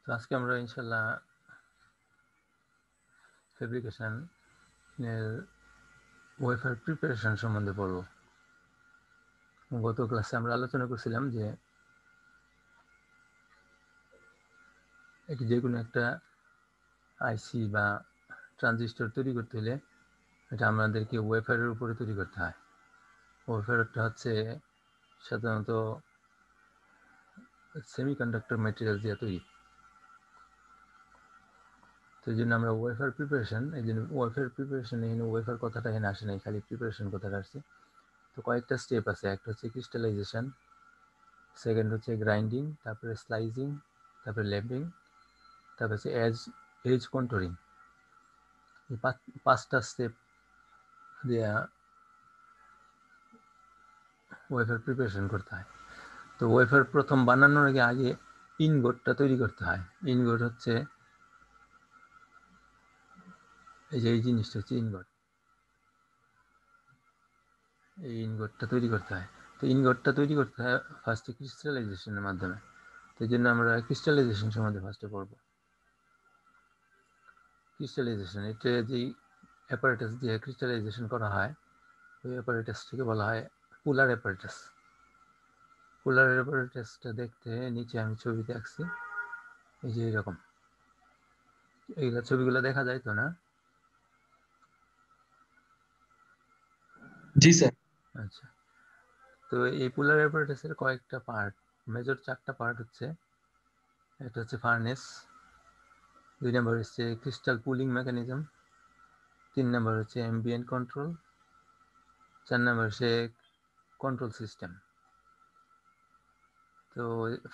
তো আজকে আমরা ইনশাল্লাহ ফেব্রিকেশন এর ওয়েফার প্রিপারেশন সম্বন্ধে পড়ব। গত ক্লাসে আমরা আলোচনা করছিলাম যে যে কোনো একটা আইসি বা ট্রানজিস্টর তৈরি করতে হলে এটা আমাদেরকে ওয়েফারের উপরে তৈরি করতে হয়। ওয়েফারটা হচ্ছে সাধারণত সেমিকন্ডাক্টর ম্যাটেরিয়াল দিয়ে তৈরি। তো এই জন্য আমরা ওয়েফার প্রিপারেশন, এই জন্য ওয়েফার প্রিপারেশন, এখানে ওয়েফার কথাটা এখানে আসে নাই, খালি প্রিপারেশন কথাটা আসছে। তো কয়েকটা স্টেপ আছে। একটা হচ্ছে ক্রিস্টালাইজেশন, সেকেন্ড হচ্ছে গ্রাইন্ডিং, তারপরে স্লাইসিং, তারপরে লেপিং, তারপরে হচ্ছে এজ কন্ট্রোলিং। এই পাঁচটা স্টেপ দিয়ে ওয়েফার প্রিপারেশন করতে হয়। তো ওয়েফার প্রথম বানানোর আগে ইনগোটটা তৈরি করতে হয়। ইনগোট হচ্ছে এই জিনিসটা হচ্ছে ইনগোট। এই ইনগোটটা তৈরি করতে হয়। তো ইনগোটটা তৈরি করতে হয় ফার্স্টে ক্রিস্টালাইজেশনের মাধ্যমে। তো এই জন্য আমরা ক্রিস্টালাইজেশন সম্বন্ধে ফার্স্টে পড়ব। ক্রিস্টালাইজেশন, এটা যেই অ্যাপারেটাস দিয়ে ক্রিস্টালাইজেশন করা হয়, ওই অ্যাপারেটাসটিকে বলা হয় পুলার অ্যাপারেটাস। পুলার অ্যাপারেটাসটা দেখতে নিচে আমি ছবিতে আঁকছি, এই যে এরকম। এইগুলো ছবিগুলো দেখা যায় তো না? জি স্যার। আচ্ছা, তো এই পুলার অ্যাপারেটাসের কয়েকটা পার্ট, মেজর চারটা পার্ট হচ্ছে, একটা হচ্ছে ফার্নেস, দুই নম্বর হচ্ছে ক্রিস্টাল পুলিং মেকানিজম, তিন নম্বর হচ্ছে অ্যাম্বিয়েন্ট কন্ট্রোল, চার নম্বর হচ্ছে কন্ট্রোল সিস্টেম। তো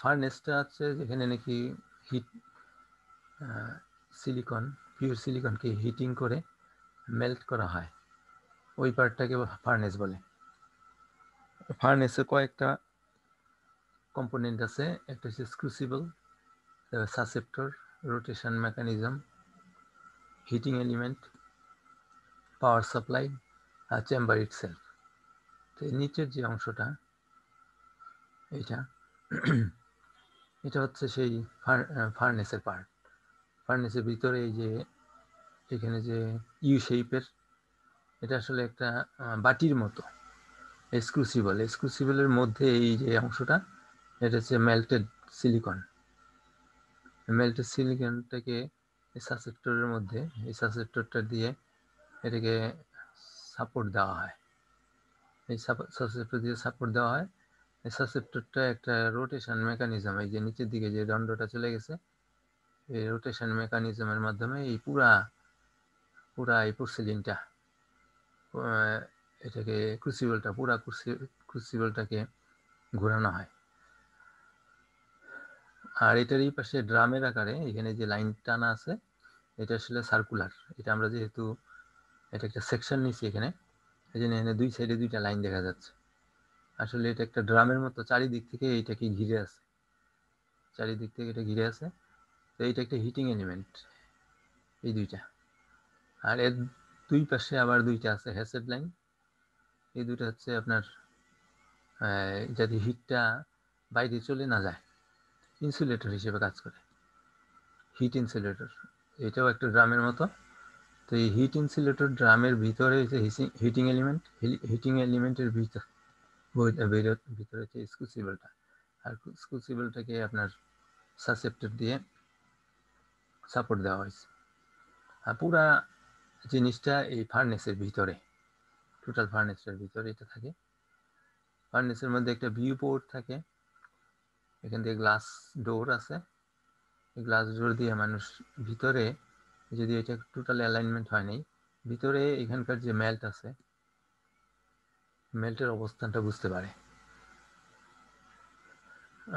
ফার্নেসটা হচ্ছে যেখানে নাকি হিট সিলিকন, পিওর সিলিকনকে হিটিং করে মেল্ট করা হয়, ওই পার্টটাকে ফার্নেস বলে। ফার্নেসে কয়েকটা কম্পোনেন্ট আছে। একটা হচ্ছে crucible, susceptor, rotation mechanism, heating element, power supply আর চেম্বার ইটসেলফ। তো নিচের যে অংশটা, এটা হচ্ছে সেই ফার্নেসের পার্ট। ফার্নেসের ভিতরে এই যে এখানে যে ইউ শেপের, এটা আসলে একটা বাটির মতো। ক্রুসিবলের মধ্যে এই যে অংশটা, এটা হচ্ছে মেল্টেড সিলিকন। মেল্টেড সিলিকনটাকে সাসেপ্টরের মধ্যে, এই সাসেপ্টরটা দিয়ে এটাকে সাপোর্ট দেওয়া হয়। এই সাসেপ্টর দিয়ে সাপোর্ট দেওয়া হয়। এই সাসেপ্টরটা একটা রোটেশন মেকানিজম, এই যে নিচের দিকে যে দণ্ডটা চলে গেছে, এই রোটেশন মেকানিজমের মাধ্যমে এই পুরা এই পোর্সিলিনটা, এটাকে ক্রুসিবলটা, পুরা ক্রুসিবলটাকে ঘোরানো হয়। আর এটারই পাশে ড্রামের আকারে এখানে যে লাইন টানা আছে, এটা আসলে সার্কুলার। এটা আমরা যেহেতু এটা একটা সেকশন নিচ্ছি এখানে, এই জন্য এখানে দুই সাইডে দুইটা লাইন দেখা যাচ্ছে। আসলে এটা একটা ড্রামের মতো, চারিদিক থেকে এইটাকে ঘিরে আছে, চারিদিক থেকে এটা ঘিরে আছে। তো এইটা একটা হিটিং এলিমেন্ট, এই দুইটা। আর এর দুই পাশে আবার দুইটা আছে হ্যাসেড লাইন। এই দুইটা হচ্ছে আপনার যাতে হিটটা বাইরে চলে না যায়, ইনসুলেটর হিসেবে কাজ করে, হিট ইনসুলেটর। এটাও একটা ড্রামের মতো। তো এই হিট ইনসুলেটর ড্রামের ভিতরে হচ্ছে হিটিং এলিমেন্ট, হিটিং এলিমেন্টের ভিতরে হচ্ছে ক্রুসিবলটা। আর ক্রুসিবলটাকে আপনার সাসেপ্টর দিয়ে সাপোর্ট দেওয়া হয়েছে। আর পুরা জিনিসটা এই ফার্নেসের ভিতরে, টোটাল ফার্নেসটার ভিতরে এটা থাকে। ফার্নেসের মধ্যে একটা ভিউ পোর্ট থাকে, এখান থেকে গ্লাস ডোর আছে। এই গ্লাস ডোর দিয়ে মানুষ ভিতরে, যদি এটা টোটাল অ্যালাইনমেন্ট হয় নাই, ভিতরে এখানকার যে মেল্ট আছে, মেল্টের অবস্থানটা বুঝতে পারে।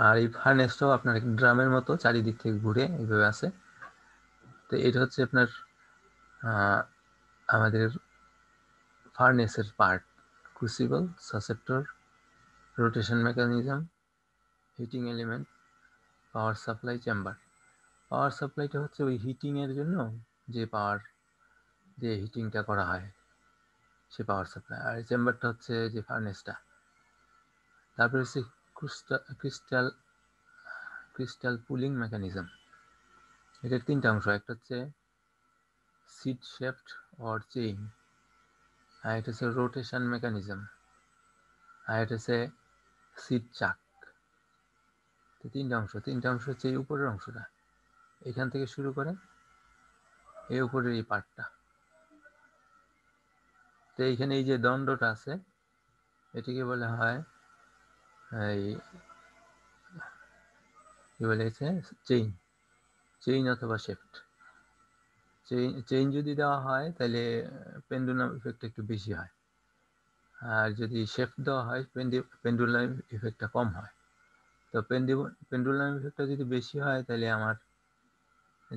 আর এই ফার্নেসটাও আপনার ড্রামের মতো চারিদিক থেকে ঘুরে এইভাবে আছে। তো এটা হচ্ছে আপনার আমাদের ফার্নেসের part: crucible, susceptor, rotation mechanism, heating element, power supply, chamber. Power সাপ্লাইটা হচ্ছে ওই হিটিংয়ের জন্য যে পাওয়ার দিয়ে হিটিংটা করা হয়, সে পাওয়ার সাপ্লাই। আর চেম্বারটা হচ্ছে যে ফার্নেসটা। তারপরে হচ্ছে ক্রিস্টাল পুলিং মেকানিজম। এটার তিনটা অংশ, একটা হচ্ছে সিট শেফট অর চেইন, আর এটা হচ্ছে রোটেশন মেকানিজম, আর এটা হচ্ছে সিট চাক। তো তিনটা অংশ হচ্ছে এই উপরের অংশটা, এখান থেকে শুরু করে এই উপরের এই পার্টটা। তো এইখানে এই যে দণ্ডটা আছে এটিকে বলা হয় এই কি বলে চেইন, চেইন অথবা শেফট। চেইন যদি দেওয়া হয় তাহলে পেন্ডুলাম ইফেক্ট একটু বেশি হয়, আর যদি শেফট দেওয়া হয় পেন্ডুলাম ইফেক্টটা কম হয়। তো পেন্ডুলাম ইফেক্টটা যদি বেশি হয় তাহলে আমার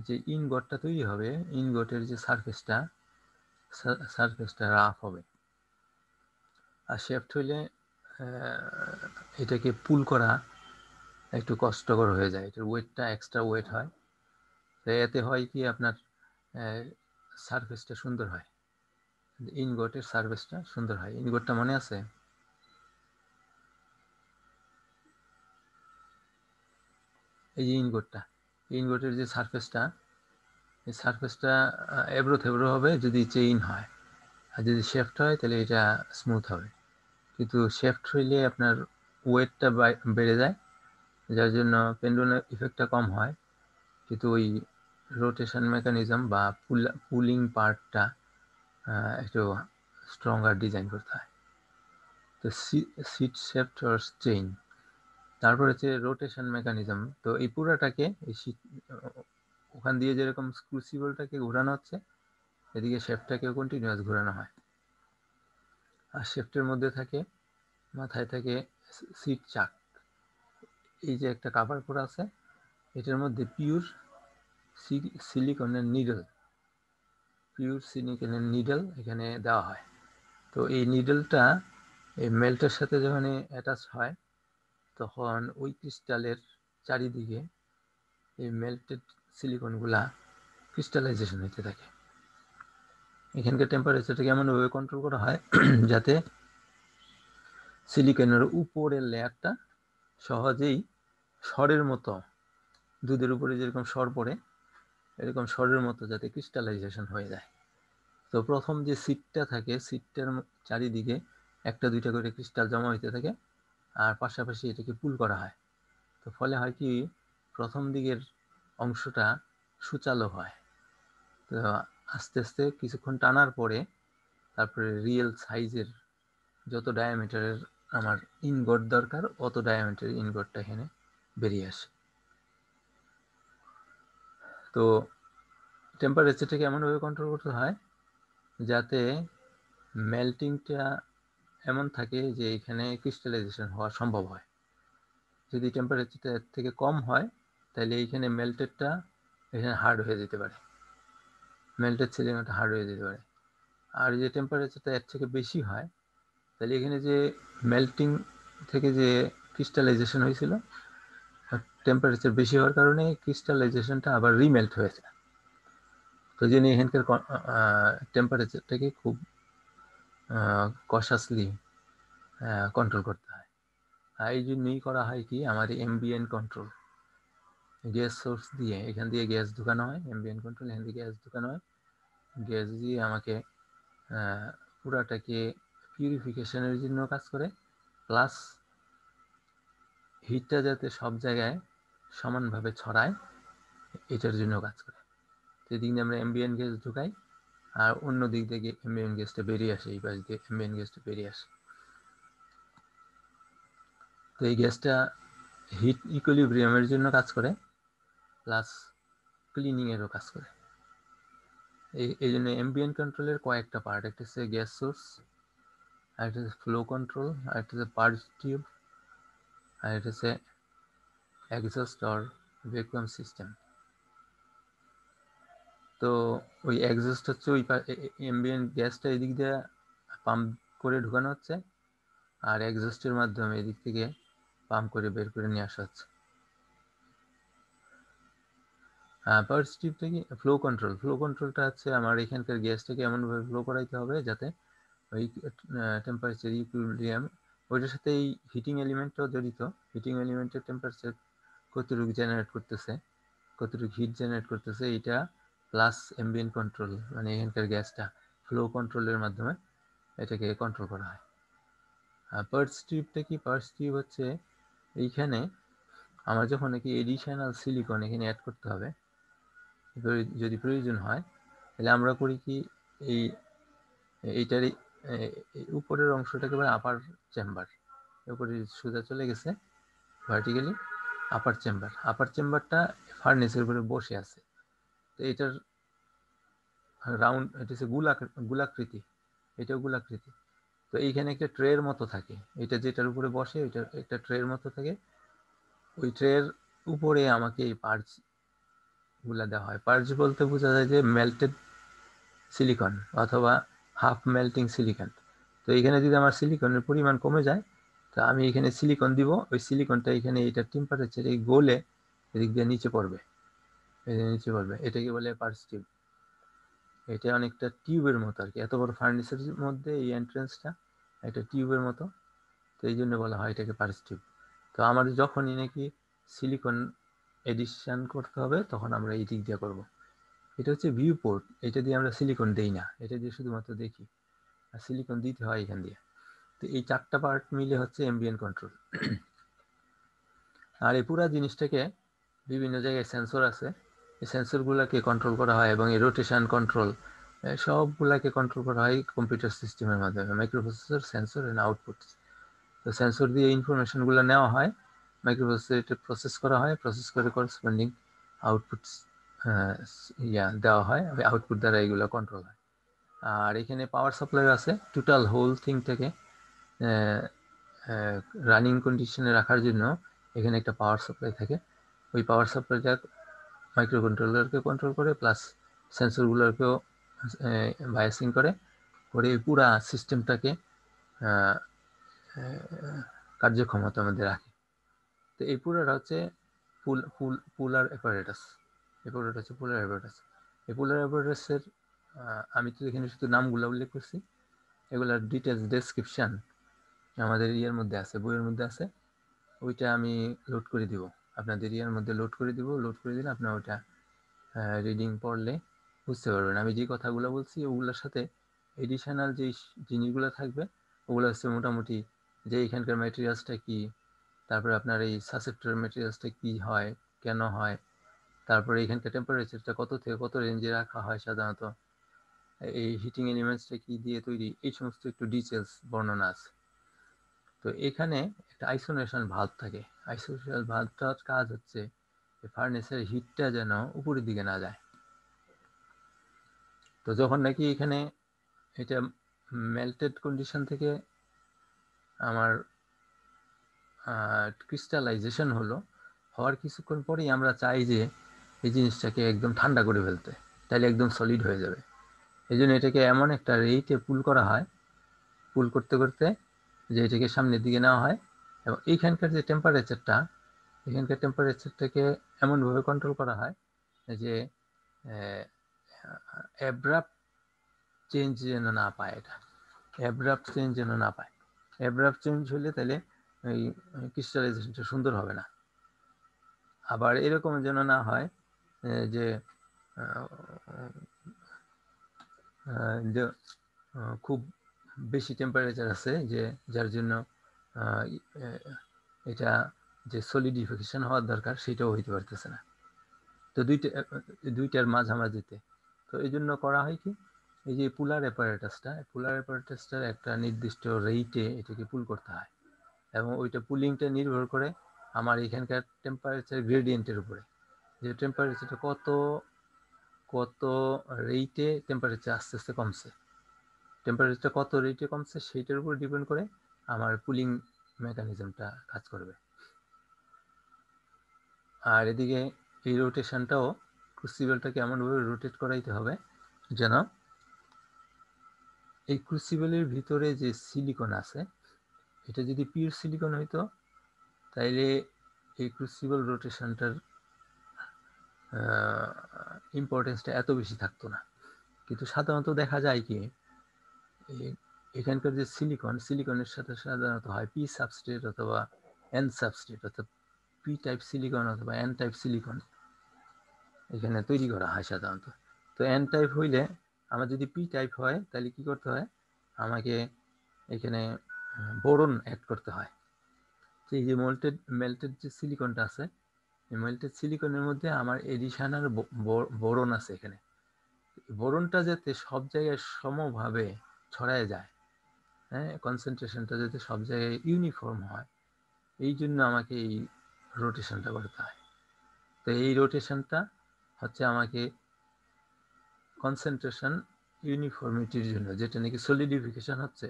যে ইনগটটা তৈরি হবে, ইনগটের যে সারফেসটা রাফ হবে। আর শেফট হইলে এটাকে পুল করা একটু কষ্টকর হয়ে যায়, এটার ওয়েটটা এক্সট্রা ওয়েট হয়। তো এতে হয় কি আপনার সারফেসটা সুন্দর হয়, ইনগটের সারফেসটা সুন্দর হয়। ইনগটটা মনে আছে? এই যে ইনগটের যে সারফেসটা, এই সারফেসটা এবড়ো থেবড়ো হবে যদি চেইন হয়, আর যদি শেফট হয় তাহলে এটা স্মুথ হবে। কিন্তু শেফট হইলে আপনার ওয়েটটা বেড়ে যায়, যার জন্য পেন্ডুলাম ইফেক্টটা কম হয়, কিন্তু ওই রোটেশন মেকানিজম বা পুলিং পার্টটা একটু স্ট্রঙ্গার ডিজাইন করতে হয়। তো সিট শেফট অর চেইন, তারপর হচ্ছে রোটেশন মেকানিজম। তো এই পুরাটাকে ওখান দিয়ে যেরকম ক্রুসিবলটাকে ঘোরানো হচ্ছে, এদিকে শেফটটাকেও কন্টিনিউয়াস ঘোরানো হয়। আর শেফটের মধ্যে থাকে, মাথায় থাকে সিট চাক। এই যে একটা কাভার করা আছে, এটার মধ্যে পিওর সিলিকনের নিডল এখানে দেওয়া হয়। তো এই নিডলটা এই মেল্টের সাথে যখন অ্যাটাচ হয় তখন ওই ক্রিস্টালের চারিদিকে এই মেল্টেড সিলিকনগুলা ক্রিস্টালাইজেশন হতে থাকে। এখানকার টেম্পারেচারটাকে এমনভাবে কন্ট্রোল করা হয় যাতে সিলিকনের উপরের লেয়ারটা সহজেই সরের মতো, দুধের উপরে যেরকম সর পড়ে এরকম সরের মতো যাতে ক্রিস্টালাইজেশন হয়ে যায়। তো প্রথম যে সিটটা থাকে, সিটটার চারিদিকে একটা দুইটা করে ক্রিস্টাল জমা হইতে থাকে, আর পাশাপাশি এটাকে পুল করা হয়। তো ফলে হয় কি, প্রথম দিকের অংশটা সুচালো হয়। তো আস্তে আস্তে কিছুক্ষণ টানার পরে তারপরে রিয়েল সাইজের যত ডায়ামিটারের আমার ইনগট দরকার অত ডায়ামিটারের ইনগটটা এখানে বেরিয়ে আসে। তো টেম্পারেচারটাকে এমনভাবে কন্ট্রোল করতে হয় যাতে মেল্টিংটা এমন থাকে যে এখানে ক্রিস্টালাইজেশন হওয়া সম্ভব হয়। যদি টেম্পারেচারটা এর থেকে কম হয় তাহলে এইখানে মেল্টেডটা এখানে হার্ড হয়ে যেতে পারে, মেল্টেড সিলিকনটা হার্ড হয়ে যেতে পারে। আর যে টেম্পারেচারটা এর থেকে বেশি হয় তাহলে এখানে যে মেল্টিং থেকে যে ক্রিস্টালাইজেশন হয়েছিল, টেম্পারেচার বেশি হওয়ার কারণে ক্রিস্টালাইজেশনটা আবার রিমেল্ট হয়েছে। তো জন্য এখানকার টেম্পারেচারটাকে খুব কশাসলি কন্ট্রোল করতে হয়। আর এই জন্যই করা হয় কি, আমার এমবিএন কন্ট্রোল, গ্যাস সোর্স দিয়ে এখান দিয়ে গ্যাস ঢুকানো হয়, এমবিএন কন্ট্রোল এখান দিয়ে গ্যাস ঢুকানো হয়, গ্যাস দিয়ে আমাকে পুরাটাকে পিউরিফিকেশনের জন্য কাজ করে, প্লাস হিটটা যাতে সব জায়গায় সমানভাবে ছড়ায় এটার জন্য কাজ করে। সেদিক দিয়ে আমরা এমবিএন গ্যাস ঢুকাই, আর অন্য দিক থেকে এমবিএন গ্যাসটা বেরিয়ে আসে, এই পাশ দিয়ে এমবিএন গ্যাসটা বেরিয়ে আসে। তো এই গ্যাসটা হিট ইকুইলিব্রিয়ামের জন্য কাজ করে, প্লাস ক্লিনিংয়েরও কাজ করে। এই জন্য এমবিএন কন্ট্রোলের কয়েকটা পার্ট, একটা হচ্ছে গ্যাস সোর্স, আর একটা হচ্ছে ফ্লো কন্ট্রোল, আর একটা হচ্ছে পার্জ টিউব, আর এটা হচ্ছে এক্সস্ট অর ভ্যাকুয়াম সিস্টেম। তো ওই এক্সস্ট হচ্ছে ওই এমবিএন গ্যাসটা এদিক দিয়ে পাম্প করে ঢুকানো হচ্ছে, আর এক্সস্টের মাধ্যমে এদিক থেকে পাম্প করে বের করে নিয়ে আসা হচ্ছে। পার্জ টিউবটা কি ফ্লো কন্ট্রোলটা হচ্ছে আমার এখানকার গ্যাসটাকে এমনভাবে ফ্লো করাইতে হবে যাতে ওই টেম্পারেচার ইকুইলিব্রিয়াম, ওইটার সাথে এই হিটিং এলিমেন্টটাও জড়িত। হিটিং এলিমেন্টের টেম্পারেচার কতটুকু জেনারেট করতেছে কতটুকু হিট জেনারেট করতেছে, এটা প্লাস অ্যাম্বিয়েন্ট কন্ট্রোল, মানে এখানকার গ্যাসটা ফ্লো কন্ট্রোলের মাধ্যমে এটাকে কন্ট্রোল করা হয়। আর পার্স টিউবটা কি? পার্স টিউব হচ্ছে এইখানে আমার যখন নাকি এডিশনাল সিলিকন এখানে অ্যাড করতে হবে, যদি প্রয়োজন হয়, তাহলে আমরা করি কি, এই এইটারই উপরের অংশটাকে বলে আপার চেম্বার, উপরে সোজা চলে গেছে ভার্টিক্যালি আপার চেম্বার। আপার চেম্বারটা ফার্নেসের উপরে বসে আছে। তো এটার রাউন্ড, এটা হচ্ছে গোলাকৃতি, এটাও গোলাকৃতি। তো এইখানে একটা ট্রের মতো থাকে, এটা যেটার উপরে বসে ওইটা একটা ট্রের মতো থাকে। ওই ট্রের উপরে আমাকে এই পার্চ গুলা দেওয়া হয়। পার্চ বলতে বোঝা যায় যে মেল্টেড সিলিকন অথবা হাফ মেল্টিং সিলিকন। তো এখানে যদি আমার সিলিকনের পরিমাণ কমে যায়, তো আমি এখানে সিলিকন দিব, ওই সিলিকনটা এখানে এটা টেম্পারেচারে গলে এদিক দিয়ে নিচে পড়বে, নিচে পড়বে, এটাকে বলে পার্স টিউব। এটা অনেকটা টিউবের মতো আর কি, এত বড় ফার্নেসের মধ্যে এই এন্ট্রেন্সটা একটা টিউবের মতো, তো এই জন্য বলা হয় এটাকে পার্স টিউব। তো আমাদের যখনই নাকি সিলিকন এডিশন করতে হবে তখন আমরা এই দিক দিয়ে করবো। এটা হচ্ছে ভিউ পোর্ট, এটা দিয়ে আমরা সিলিকন দেই না, এটা দিয়ে শুধুমাত্র দেখি, আর সিলিকন দিতে হয় এখান দিয়ে। তো এই 4টা পার্ট মিলে হচ্ছে অ্যাম্বিয়েন্ট কন্ট্রোল। আর এই পুরো জিনিসটাকে বিভিন্ন জায়গায় সেন্সর আছে, এই সেন্সরগুলোকে কন্ট্রোল করা হয়, এবং এই রোটেশন কন্ট্রোল সবগুলাকে কন্ট্রোল করা হয় কম্পিউটার সিস্টেমের মাধ্যমে, মাইক্রোপ্রসেসর, সেন্সর এন্ড আউটপুট। তো সেন্সর দিয়ে ইনফরমেশনগুলো নেওয়া হয়, মাইক্রোপ্রসেসর এটা প্রসেস করা হয়, প্রসেস করে করসপন্ডিং আউটপুট দেওয়া হয়, আউটপুট দ্বারা এগুলো কন্ট্রোল হয়। আর এখানে পাওয়ার সাপ্লাই আছে, টোটাল হোল থিংটাকে রানিং কন্ডিশনে রাখার জন্য এখানে একটা পাওয়ার সাপ্লাই থাকে। ওই পাওয়ার সাপ্লাইটা মাইক্রো কন্ট্রোলারকে কন্ট্রোল করে, প্লাস সেন্সরগুলোকেও বায়াসিং করে পুরা সিস্টেমটাকে কার্যক্ষমতার মধ্যে রাখে। তো এই পুরাটা হচ্ছে পুলার অ্যাপারেটাস। এই পুরোটা হচ্ছে পুলার অ্যাপারেটাস। এই পুলার অ্যাপারেটাসের আমি তো এখানে শুধু নামগুলো উল্লেখ করছি, এগুলার ডিটেলস ডেসক্রিপশন আমাদের ইয়ের মধ্যে আছে, বইয়ের মধ্যে আছে, ওইটা আমি লোড করে দিব, আপনাদের ইয়ার মধ্যে লোড করে দিব। লোড করে দিলে আপনার ওইটা রিডিং পড়লে বুঝতে পারবেন। আমি যে কথাগুলো বলছি ওগুলোর সাথে এডিশনাল যে জিনিসগুলো থাকবে ওগুলো হচ্ছে মোটামুটি যে এখানকার ম্যাটেরিয়ালসটা কি, তারপরে আপনার এই সাসেপ্টর ম্যাটেরিয়ালসটা কি হয়, কেন হয়, তারপরে এখানকার টেম্পারেচারটা কত থেকে কত রেঞ্জে রাখা হয় সাধারণত, এই হিটিং এলিমেন্টসটা কি দিয়ে তৈরি, এই সমস্ত একটু ডিটেলস বর্ণনা আছে। তো এখানে একটা আইসোলেশন ভালভ থাকে। আইসোলেশন ভালভটার কাজ হচ্ছে ফার্নেসের হিটটা যেন উপরের দিকে না যায়। তো যখন নাকি এখানে এটা মেল্টেড কন্ডিশন থেকে আমার ক্রিস্টালাইজেশন হলো, হওয়ার কিছুক্ষণ পরেই আমরা চাই যে এই জিনিসটাকে একদম ঠান্ডা করে ফেলতে, তাহলে একদম সলিড হয়ে যাবে। এই জন্য এটাকে এমন একটা রেটে পুল করা হয়, পুল করতে করতে যে এটাকে সামনের দিকে নেওয়া হয়, এবং এইখানকার যে টেম্পারেচারটা, এখানকার টেম্পারেচারটাকে এমনভাবে কন্ট্রোল করা হয় যে অ্যাব্রাপ্ট চেঞ্জ যেন না পায়, এটা অ্যাব্রাপ্ট চেঞ্জ যেন না পায়। অ্যাব্রাপ্ট চেঞ্জ হলে তাহলে এই ক্রিস্টালাইজেশনটা সুন্দর হবে না। আবার এরকম যেন না হয় যে যে খুব বেশি টেম্পারেচার আছে, যে যার জন্য এটা যে সলিডিফিকেশন হওয়ার দরকার সেটাও হইতে পারতেছে না। তো দুইটার মাঝামাঝিতে, তো এই জন্য করা হয় কি, এই যে পুলার অ্যাপারেটাসটার একটা নির্দিষ্ট রেটে এটাকে পুল করতে হয়, এবং ওইটা পুলিংটা নির্ভর করে আমার এখানকার টেম্পারেচার গ্রেডিয়েন্টের উপরে, যে টেম্পারেচারটা কত কত রেটে টেম্পারেচার আস্তে আস্তে কমছে, টেম্পারেচারটা কত রেটে কমছে সেইটার উপর ডিপেন্ড করে আমার পুলিং মেকানিজমটা কাজ করবে। আর এদিকে এই রোটেশনটাও ক্রুসিবলটাকে এমনভাবে রোটেট করাইতে হবে যেন এই ক্রুসিবলের ভিতরে যে সিলিকন আছে, এটা যদি পিওর সিলিকন হইতো তাইলে এই ক্রুসিবল রোটেশনটার ইম্পর্টেন্সটা এত বেশি থাকতো না। কিন্তু সাধারণত দেখা যায় কি, এখানকার যে সিলিকনের সাথে সাধারণত হয় পি সাবস্ট্রেট অথবা এন সাবস্ট্রেট, অর্থাৎ পি টাইপ সিলিকন অথবা এন টাইপ সিলিকন। এখানে তৈরি করা হয় সাধারণত। তো এন টাইপ হইলে আমার যদি পি টাইপ হয় তাহলে কি করতে হয়, আমাকে এখানে বোরন অ্যাড করতে হয়। এই যে মেল্টেড যে সিলিকনটা আছে, এই মেল্টেড সিলিকনের মধ্যে আমার এডিশনাল বোরন আছে। এখানে বোরনটা যাতে সব জায়গায় সমভাবে ছড়ায় যায়, হ্যাঁ, কনসেন্ট্রেশনটা যাতে সব জায়গায় ইউনিফর্ম হয়, এই জন্য আমাকে এই রোটেশনটা করতে হয়। তো এই রোটেশনটা হচ্ছে আমাকে কনসেন্ট্রেশন ইউনিফর্মিটির জন্য, যেটা নাকি সলিডিফিকেশন হচ্ছে,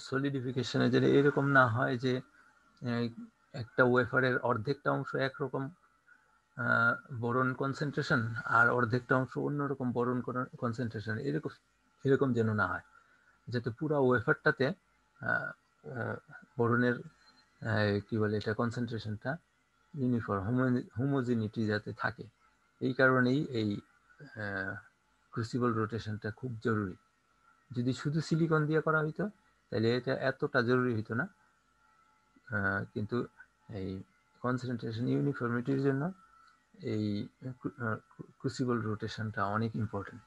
সলিডিফিকেশনের জন্য এরকম না হয় যে একটা ওয়েফারের অর্ধেকটা অংশ একরকম বোরন কনসেন্ট্রেশন আর অর্ধেকটা অংশ অন্যরকম বোরন কনসেন্ট্রেশন, এরকম এরকম যেন না হয়, যাতে পুরো ওয়েফারটাতে বোরনের কি বলে এটা কনসেন্ট্রেশনটা ইউনিফর্ম হোমোজিনিটি যাতে থাকে। এই কারণেই এই ক্রুসিবল রোটেশনটা খুব জরুরি। যদি শুধু সিলিকন দিয়ে করা হইতো তাহলে এটা এতটা জরুরি হইতো না, কিন্তু এই কনসেন্ট্রেশন ইউনিফর্মিটির জন্য এই ক্রুসিবল রোটেশনটা অনেক ইম্পর্টেন্ট।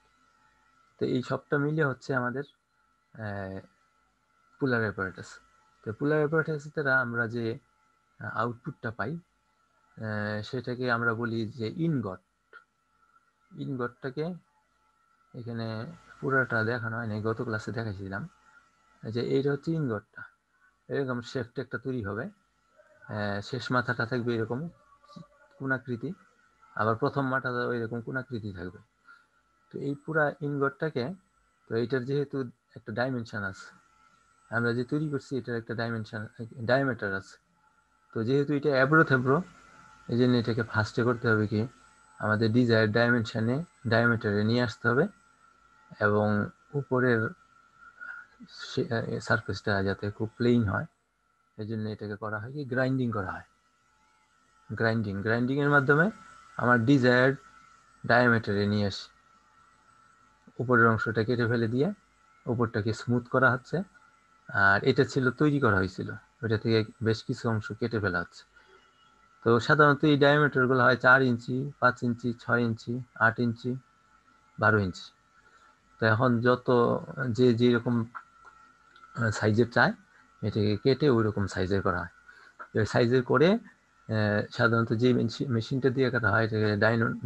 তো এই সবটা মিলে হচ্ছে আমাদের পুলার অ্যাপারেটাস। তো পুলার অ্যাপারেটাসের দ্বারা আমরা যে আউটপুটটা পাই সেটাকে আমরা বলি যে ইনগট। ইনগটটাকে এখানে পুরাটা দেখানো হয় না, গত ক্লাসে দেখাইছিলাম যে এইটা হচ্ছে ইনগটটা। এরকম শেপটা একটা তৈরি হবে, শেষ মাথাটা থাকবে এরকম কোণাকৃতি, আবার প্রথম মাথাটা এরকম কোণাকৃতি থাকবে। তো এই পুরা ইনগটটাকে, তো এইটার যেহেতু একটা ডাইমেনশন আছে, আমরা যে তৈরি করছি এটার একটা ডায়ামিটার আছে। তো যেহেতু এটা অ্যাব্রো থেব্রো, এই জন্য এটাকে ফার্স্টে করতে হবে কি, আমাদের ডিজায়ার ডায়ামিটারে নিয়ে আসতে হবে, এবং উপরের সারফেসটা যাতে খুব প্লেন হয়, এই জন্য এটাকে করা হয় কি, গ্রাইন্ডিং করা হয়। গ্রাইন্ডিং এর মাধ্যমে আমার ডিজায়ার্ড ডায়ামিটারে নিয়ে আসি, উপরের অংশটা কেটে ফেলে দিয়ে উপরটাকে স্মুথ করা হচ্ছে। আর এটা ছিল তৈরি করা হয়েছিল, ওইটা থেকে বেশ কিছু অংশ কেটে ফেলা হচ্ছে। তো সাধারণত এই ডায়ামিটারগুলো হয় 4 ইঞ্চি, 5 ইঞ্চি, 6 ইঞ্চি, 8 ইঞ্চি, 12 ইঞ্চি। তো এখন যত যে যেরকম সাইজের চায় এটাকে কেটে ওই রকম সাইজের করা হয়। সাইজের করে সাধারণত যে মেশিনটা দিয়ে কাটা হয় এটাকে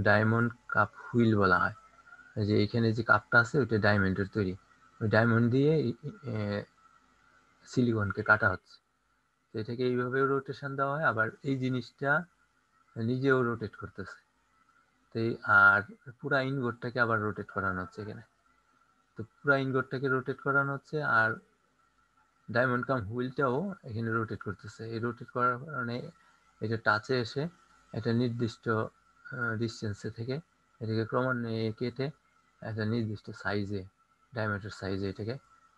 ডায়মন্ড কাপ হুইল বলা হয়। যে এখানে যে কাপটা আছে ওইটা ডায়মন্ডের তৈরি, ওই ডায়মন্ড দিয়ে সিলিকনকে কাটা হচ্ছে। তো এটাকে এইভাবে রোটেশন দেওয়া হয়, আবার এই জিনিসটা নিজেও রোটেট করতেছে। তো আর পুরা ইনগোটটাকে আবার রোটেট করানো হচ্ছে এখানে। তো পুরা ইনগোটটাকে রোটেট করানো হচ্ছে, আর ডায়মন্ড কাম হুইলটাও এখানে রোটেট করতেছে। এই রোটেট করার কারণে এটা টাচে এসে একটা নির্দিষ্ট ডিস্টেন্সে থেকে এটাকে ক্রমান্বয়ে কেটে একটা নির্দিষ্ট সাইজে, ডায়ামিটার সাইজে এটাকে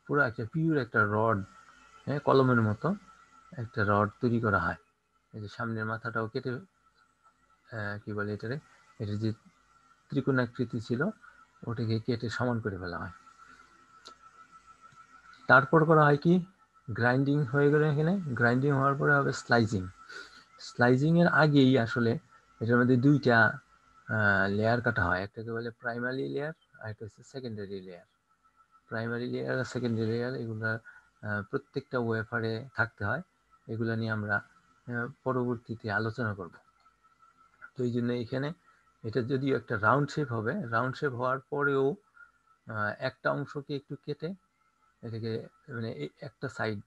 পুরো একটা পিওর একটা রড, হ্যাঁ, কলমের মতো একটা রড তৈরি করা হয়। এই যে সামনের মাথাটাও কেটে কি বলে এটারে, এটার যে ত্রিকোণাকৃতি ছিল ওটাকে কেটে সমান করে ফেলা হয়। তারপর করা হয় কি, গ্রাইন্ডিং হয়ে গেলে এখানে গ্রাইন্ডিং হওয়ার পরে হবে স্লাইজিং এর আগেই আসলে এটার মধ্যে দুইটা লেয়ার কাটা হয়, একটাকে বলে প্রাইমারি লেয়ার আর একটা হচ্ছে সেকেন্ডারি লেয়ার। প্রাইমারি লেয়ার আর সেকেন্ডারি লেয়ার এগুলা প্রত্যেকটা ওয়েফারে থাকতে হয়, এগুলা নিয়ে আমরা পরবর্তীতে আলোচনা করব। তো এই জন্য এখানে এটা যদিও একটা রাউন্ড শেপ হবে, রাউন্ড শেপ হওয়ার পরেও একটা অংশকে একটু কেটে এটাকে মানে একটা সাইড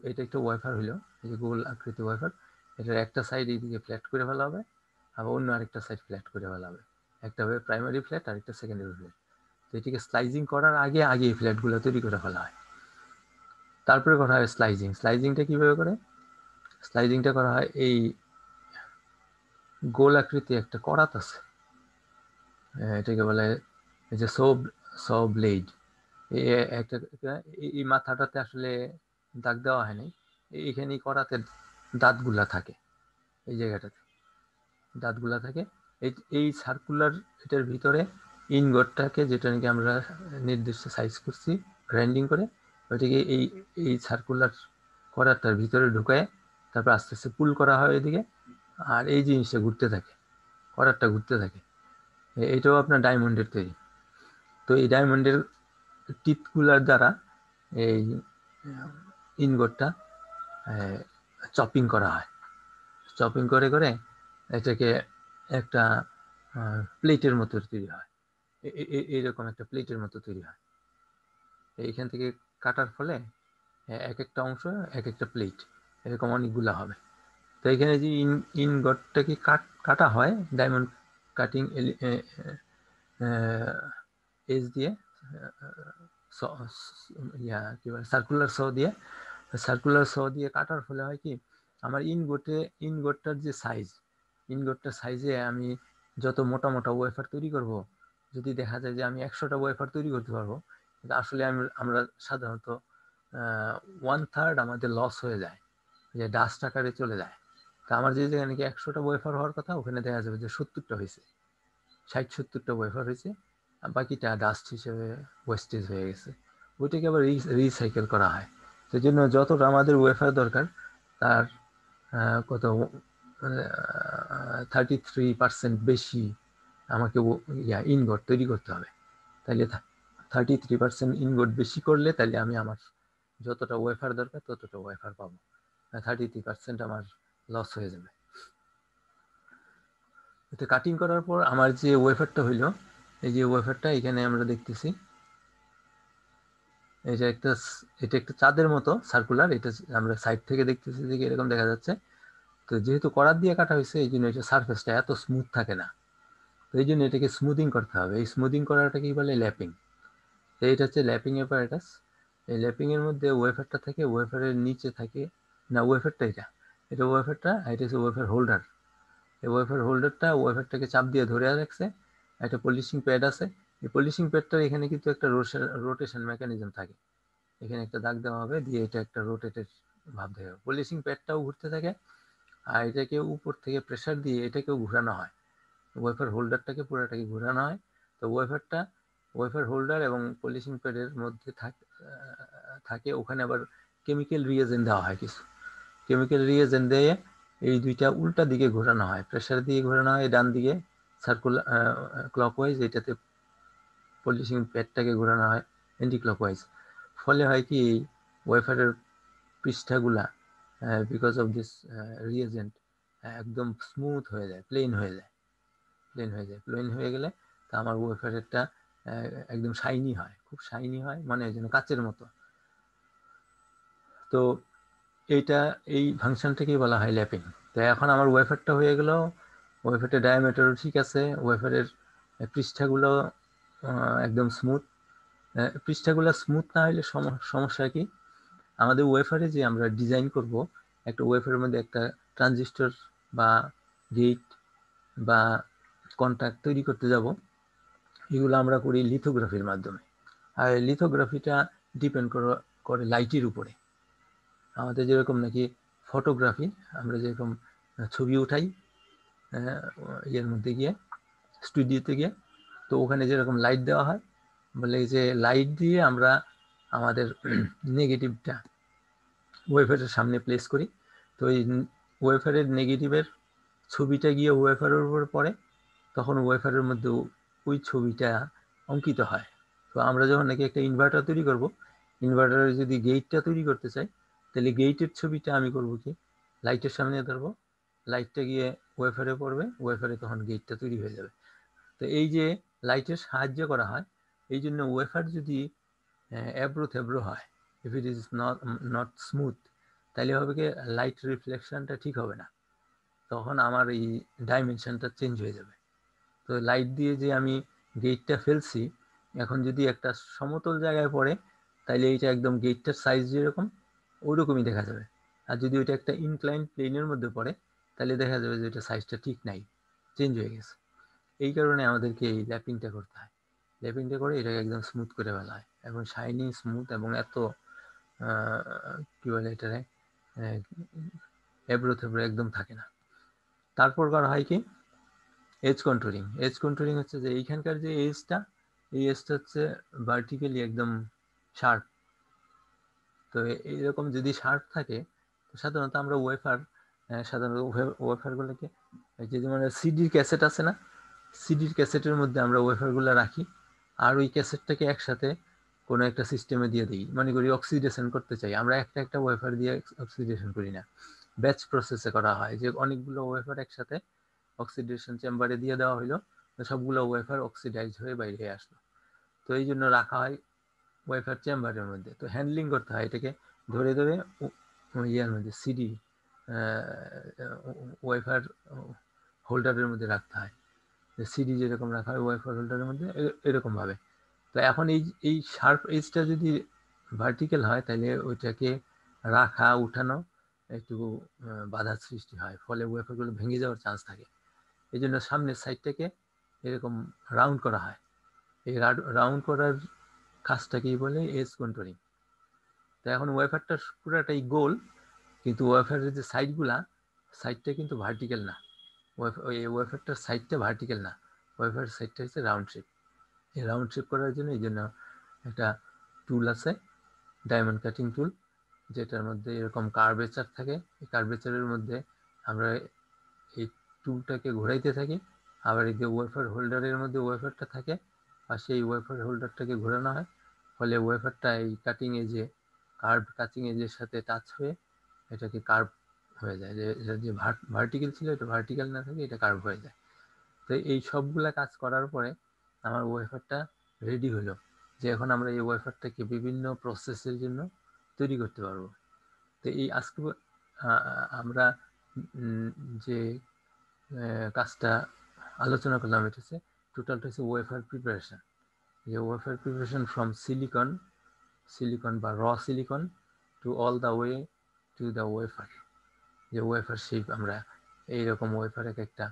এটা একটা ওয়েফার হলো, এই যে গোল আকৃতি ওয়েফার, এটার একটা সাইড এইদিকে ফ্ল্যাট করে ফেলা হবে, আবার অন্য আরেকটা সাইড ফ্ল্যাট করে ফেলা হবে। একটা হবে প্রাইমারি ফ্ল্যাট আর একটা সেকেন্ডারি ফ্ল্যাট। তো এটিকে স্লাইজিং করার আগে আগে এই ফ্ল্যাটগুলো তৈরি করে ফেলা হয়। তারপরে করা হয় স্লাইজিংটা কিভাবে করে, স্লাইজিংটা করা হয় এই গোল আকৃতি একটা করাত আছে, এটাকে বলে এই যে সো ব্লেড। একটা এই মাথাটাতে আসলে দাগ দেওয়া হয়নি, এইখানেই করাতে দাঁতগুলা থাকে, এই জায়গাটাতে দাঁতগুলা থাকে। এই সার্কুলার এটার ভিতরে ইনগটটাকে, যেটা নাকি আমরা নির্দিষ্ট সাইজ করছি গ্রাইন্ডিং করে, ওইটাকে এই সার্কুলার করাটার ভিতরে ঢুকায় তারপর আস্তে আস্তে পুল করা হয় এদিকে, আর এই জিনিসটা ঘুরতে থাকে, করারটা ঘুরতে থাকে। এটাও আপনার ডায়মন্ডের তৈরি। তো এই ডায়মন্ডের টিপগুলার দ্বারা এই ইনগটটা চপিং করা হয়। চপিং করে করে এটাকে একটা প্লেটের মতো তৈরি হয়। এইরকম একটা প্লেটের মতো তৈরি হয়। এইখান থেকে কাটার ফলে এক একটা অংশ এক একটা প্লেট, এরকম অনেকগুলা হবে। তো এখানে যে ইনগটটাকে কাটা হয় ডায়মন্ড কাটিং এজ দিয়ে, কি বলে সার্কুলার শ দিয়ে কাটার ফলে হয় কি, আমার ইনগটটার যে ইনগটটার সাইজে আমি যত মোটা মোটা ওয়েফার তৈরি করব, যদি দেখা যায় যে আমি 100টা ওয়েফার তৈরি করতে পারবো, কিন্তু আসলে আমরা সাধারণত 1/3 আমাদের লস হয়ে যায়, যে ডাস্ট আকারে চলে যায়। তা আমার যে জায়গায় নাকি 100টা ওয়েফার হওয়ার কথা, ওখানে দেখা যাবে যে 70টা হয়েছে, 60-70টা ওয়েফার হয়েছে, আর বাকিটা ডাস্ট হিসেবে ওয়েস্টেজ হয়ে গেছে। ওইটাকে আবার রিসাইকেল করা হয়। সেই জন্য যতটা আমাদের ওয়েফার দরকার তার কত 33% বেশি আমাকে ইনগট তৈরি করতে হবে। তাহলে 33% ইনগট বেশি করলে তাহলে আমি আমার যতটা ওয়েফার দরকার ততটা ওয়েফার পাবো, 33% আমার লস হয়ে যাবে। এতে কাটিং করার পর আমার যে ওয়েফারটা হইলো, এই যে ওয়েফারটা এখানে আমরা দেখতেছি, এটা একটা চাঁদের মতো সার্কুলার। এটা আমরা সাইড থেকে দেখতেছি যে এরকম দেখা যাচ্ছে। তো যেহেতু করাত দিয়ে কাটা হয়েছে, এই জন্য এটা সার্ফেসটা এত স্মুথ থাকে না। তো এই জন্য এটাকে স্মুদিং করতে হবে। এই স্মুদিং করাটাকেই বলে ল্যাপিং। তো এটা হচ্ছে ল্যাপিং অ্যাপারেটাস। এই ল্যাপিং এর মধ্যে ওয়েফারটা থাকে, ওয়েফারের নিচে থাকে না, ওয়েফারটা এটা ওয়েফারটা, এটা হচ্ছে ওয়েফার হোল্ডার। এই ওয়েফার হোল্ডারটা ওয়েফারটাকে চাপ দিয়ে ধরে রাখছে। একটা পলিশিং প্যাড আছে। এই পলিশিং প্যাডটার এখানে কিন্তু একটা রোটেশন মেকানিজম থাকে। এখানে একটা দাগ দেওয়া হবে, দিয়ে এটা একটা রোটেটের ভাব দেবে। পলিশিং প্যাডটাও ঘুরতে থাকে, আর এটাকে উপর থেকে প্রেসার দিয়ে এটাকেও ঘোরানো হয়। ওয়েফার হোল্ডারটাকে পুরোটাকে ঘোরানো হয়। তো ওয়েফার হোল্ডার এবং পলিশিং প্যাডের মধ্যে থাকে ওখানে আবার কেমিক্যাল রিয়েজেন্ট দেওয়া হয় কিছু। কেমিক্যাল রিয়েজেন্ট দিয়ে এই দুইটা উল্টা দিকে ঘোরানো হয়, প্রেসার দিয়ে ঘোরানো হয় ডান দিকে সার্কুলার ক্লকওয়াইজ, এটাতে পলিশিং প্যাডটাকে ঘোরানো হয় অ্যান্টি ক্লকওয়াইজ। ফলে হয় কি, ওয়েফারের পৃষ্ঠাগুলা বিকজ অফ দিস রিয়েজেন্ট একদম স্মুথ হয়ে যায়, প্লেন হয়ে যায়। প্লেন হয়ে গেলে তা আমার ওয়েফারেরটা একদম শাইনি হয়, খুব শাইনি হয়, মানে যেন কাচের মতো। তো এই ফাংশনটাকেই বলা হয় ল্যাপিং। তো এখন আমার ওয়েফারটা হয়ে গেল, ওয়েফারের ডায়ামিটারও ঠিক আছে, ওয়েফারের পৃষ্ঠাগুলো একদম স্মুথ। পৃষ্ঠাগুলো স্মুথ না হলে সমস্যা কি, আমাদের ওয়েফারে যে আমরা ডিজাইন করব, একটা ওয়েফারের মধ্যে একটা ট্রানজিস্টর বা গেট বা কন্ট্যাক্ট তৈরি করতে যাব, এগুলো আমরা করি লিথোগ্রাফির মাধ্যমে। আর লিথোগ্রাফিটা ডিপেন্ড করে লাইটের উপরে। আমাদের যেরকম নাকি ফটোগ্রাফি, আমরা যেরকম ছবি উঠাই ইয়ের মধ্যে গিয়ে, স্টুডিওতে গিয়ে, তো ওখানে যেরকম লাইট দেওয়া হয়, বলে যে লাইট দিয়ে আমরা আমাদের নেগেটিভটা ওয়েফারের সামনে প্লেস করি। তো এই ওয়েফারের নেগেটিভের ছবিটা গিয়ে ওয়েফারের উপর পড়ে, তখন ওয়েফারের মধ্যে ওই ছবিটা অঙ্কিত হয়। তো আমরা যখন নাকি একটা ইনভার্টার তৈরি করব, ইনভার্টারের যদি গেটটা তৈরি করতে চাই, তাহলে গেটের ছবিটা আমি করব কি, লাইটের সামনে ধরবো, লাইটটা গিয়ে ওয়েফারে পড়বে, ওয়েফারে তখন গেটটা তৈরি হয়ে যাবে। তো এই যে লাইটের সাহায্য করা হয়, এই জন্য ওয়েফার যদি এবড়ো থেবড়ো হয়, if it is not smooth, তাহলে হবে কি লাইট রিফ্লেকশনটা ঠিক হবে না, তখন আমার এই ডাইমেনশনটা চেঞ্জ হয়ে যাবে। তো লাইট দিয়ে যে আমি গেটটা ফেলছি, এখন যদি একটা সমতল জায়গায় পড়ে, তাহলে এইটা একদম গেটটার সাইজ যেরকম ওইরকমই দেখা যাবে। আর যদি ওইটা একটা ইনক্লাইন প্লেনের মধ্যে পড়ে, তাহলে দেখা যাবে যে এটা সাইজটা ঠিক নাই, চেঞ্জ হয়ে গেছে। এই কারণে আমাদেরকে এই ল্যাপিংটা করতে হয়। ল্যাপিংটা করে এটাকে একদম স্মুথ করে ফেলা হয়, এবং শাইনি স্মুথ, এবং এত কি বলে এটারে এবড়ো থেবড়ো একদম থাকে না। তারপর করা হয় কি, এজ কন্ট্রোলিং। এজ কন্ট্রোলিং হচ্ছে যে এইখানকার যে এজটা, এই এজটা হচ্ছে ভার্টিক্যালি একদম শার্প। তো এইরকম যদি শার্প থাকে, তো সাধারণত আমরা সাধারণত ওয়েফারগুলোকে, যে যেমন সিডির ক্যাসেট আছে না, সিডির ক্যাসেটের মধ্যে আমরা ওয়েফারগুলো রাখি, আর ওই ক্যাসেটটাকে একসাথে কোনো একটা সিস্টেমে দিয়ে দিই। মনে করি অক্সিডেশন করতে চাই, আমরা একটা একটা ওয়েফার দিয়ে অক্সিডেশন করি না, ব্যাচ প্রসেসে করা হয়, যে অনেকগুলো ওয়েফার একসাথে অক্সিডেশন চেম্বারে দিয়ে দেওয়া হলো, সবগুলো ওয়েফার অক্সিডাইজ হয়ে বাইরে আসলো। তো এই জন্য রাখা হয় ওয়েফার চেম্বারের মধ্যে। তো হ্যান্ডলিং করতে হয় এটাকে, ধরে ধরে ইয়ার মধ্যে সিডি ওয়েফার হোল্ডারের মধ্যে রাখতে হয়, যে সিডি যেরকম রাখা হয় ওয়েফার হোল্ডারের মধ্যে এরকম ভাবে। তো এখন এই শার্প এজটা যদি ভার্টিক্যাল হয় তাহলে ওইটাকে রাখা উঠানো একটু বাধার সৃষ্টি হয়, ফলে ওয়েফারগুলো ভেঙে যাওয়ার চান্স থাকে। এই জন্য সামনের সাইডটাকে এরকম রাউন্ড করা হয়। এই রাউন্ড করার কাজটাকেই বলে এজ কন্ট্রোলিং। তো এখন ওয়েফারটা পুরাটাই গোল, কিন্তু ওয়েফারের যে সাইডটা কিন্তু ভার্টিক্যাল না, ওই ওয়েফারটার সাইডটা ভার্টিক্যাল না, ওয়েফার সাইডটা হচ্ছে রাউন্ড শেপ। এই রাউন্ড শেপ করার জন্য এই জন্য একটা টুল আছে, ডায়মন্ড কাটিং টুল, যেটার মধ্যে এরকম কার্ভেচার থাকে। এই কার্ভেচারের মধ্যে আমরা এই টুলটাকে ঘোরাইতে থাকি, আবার এই যে ওয়েফার হোল্ডারের মধ্যে ওয়েফারটা থাকে, আর সেই ওয়েফার হোল্ডারটাকে ঘোরানো হয়, ফলে ওয়েফারটা এই কাটিং এজে কার্ভ কাটিং এজের সাথে টাচ হয়ে এটাকে কার্ভ হয়ে যায়, যে এটা যে ভার্টিক্যাল ছিল এটা ভার্টিক্যাল না থাকে এটা কার্ভ হয়ে যায়। তো এই সবগুলা কাজ করার পরে আমার ওয়েফারটা রেডি হলো, যে এখন আমরা এই ওয়েফারটাকে বিভিন্ন প্রসেসের জন্য তৈরি করতে পারবো। তো এই আজকে আমরা যে কাজটা আলোচনা করলাম, এটা হচ্ছে টোটালটা হচ্ছে ওয়েফার প্রিপারেশন, যে ওয়েফার প্রিপারেশন ফ্রম সিলিকন বা raw silicon to all the way to the wafer, যে ওয়েফার শেপ আমরা এইরকম ওয়েফার একটা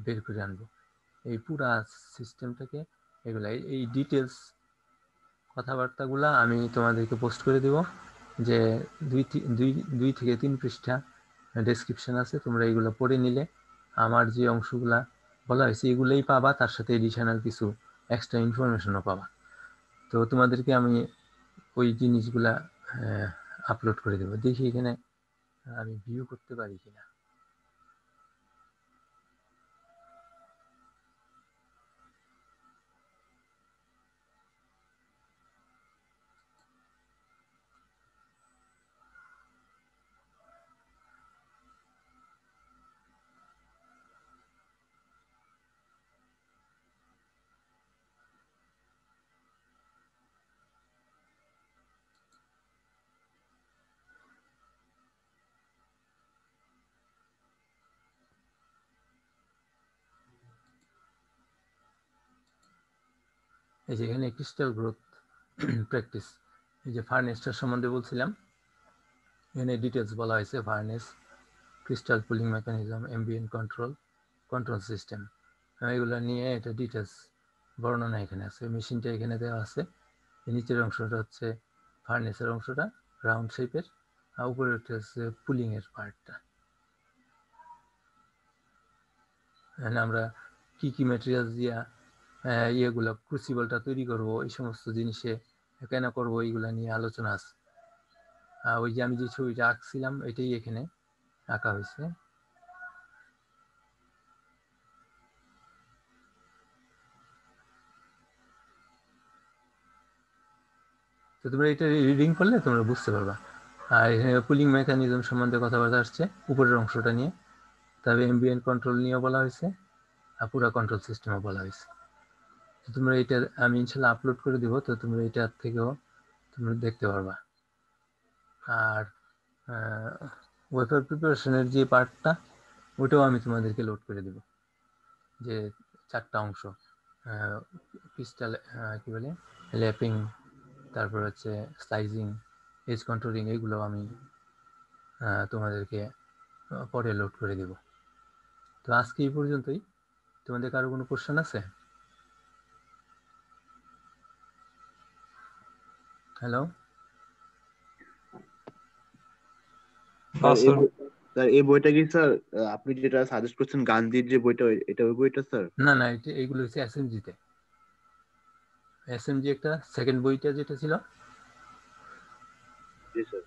বের করে আনবো। এই পুরা সিস্টেমটাকে এগুলা এই ডিটেলস কথাবার্তাগুলা আমি তোমাদেরকে পোস্ট করে দিব, যে 2 থেকে 3 পৃষ্ঠা ডেসক্রিপশন আছে, তোমরা এইগুলো পড়ে নিলে আমার যে অংশগুলা বলা হয়েছে এগুলোই পাবা, তার সাথে এডিশনাল কিছু এক্সট্রা ইনফরমেশনও পাবা। তো তোমাদেরকে আমি ওই জিনিসগুলা আপলোড করে দেবো। দেখি এখানে আমি ভিউ করতে পারি কিনা। এই যে এখানে ক্রিস্টাল গ্রোথ প্র্যাকটিস, এই যে ফার্নেসটার সম্বন্ধে বলছিলাম, এখানে ডিটেলস বলা হয়েছে, furnace, crystal pulling mechanism, ambient control system, এগুলো নিয়ে এটা ডিটেলস বর্ণনা এখানে আছে। মেশিনটা এখানে দেওয়া আছে, নিচের অংশটা হচ্ছে ফার্নেসের অংশটা রাউন্ড শেপের, আর উপরে হচ্ছে পুলিং এর পার্টটা। এখানে আমরা কি কি ম্যাটেরিয়াল দিয়া ইয়েগুলো ক্রুসিবলটা তৈরি করব, এই সমস্ত জিনিসে কেন করবো এইগুলা নিয়ে আলোচনা আছে। ওই যে আমি যে ছবিটা আঁকছিলাম এটাই এখানে আঁকা হয়েছে। তো তোমরা এটা রিডিং করলে তোমরা বুঝতে পারবা। আর এখানে পুলিং মেকানিজম সম্বন্ধে কথাবার্তা আসছে উপরের অংশটা নিয়ে, তবে এমবিএন কন্ট্রোল নিয়ে বলা হয়েছে, আর পুরো কন্ট্রোল সিস্টেমও বলা হয়েছে। তো তোমরা এটা আমি ইনশাল্লাহ আপলোড করে দিব, তো তোমরা এটার থেকেও তোমরা দেখতে পারবা। আর ওয়েফার প্রিপারেশনের যে পার্টটা ওটাও আমি তোমাদেরকে লোড করে দেব, যে 4টা অংশ, ক্রিস্টাল কি বলে ল্যাপিং, তারপর হচ্ছে স্লাইজিং, এজ কন্ট্রোলিং, এগুলো আমি তোমাদেরকে পরে লোড করে দেব। তো আজকে এই পর্যন্তই। তোমাদের কারো কোনো কোশ্চেন আছে? হ্যালো স্যার, এই বইটা কি স্যার আপনি যেটা সাজেস্ট করছেন গান্ধীর যে বইটা এটা ওই বইটা স্যার? না না, এইগুলো হচ্ছে এসএমজিতে, এসএমজি একটা সেকেন্ড বইটা যেটা ছিল জি স্যার।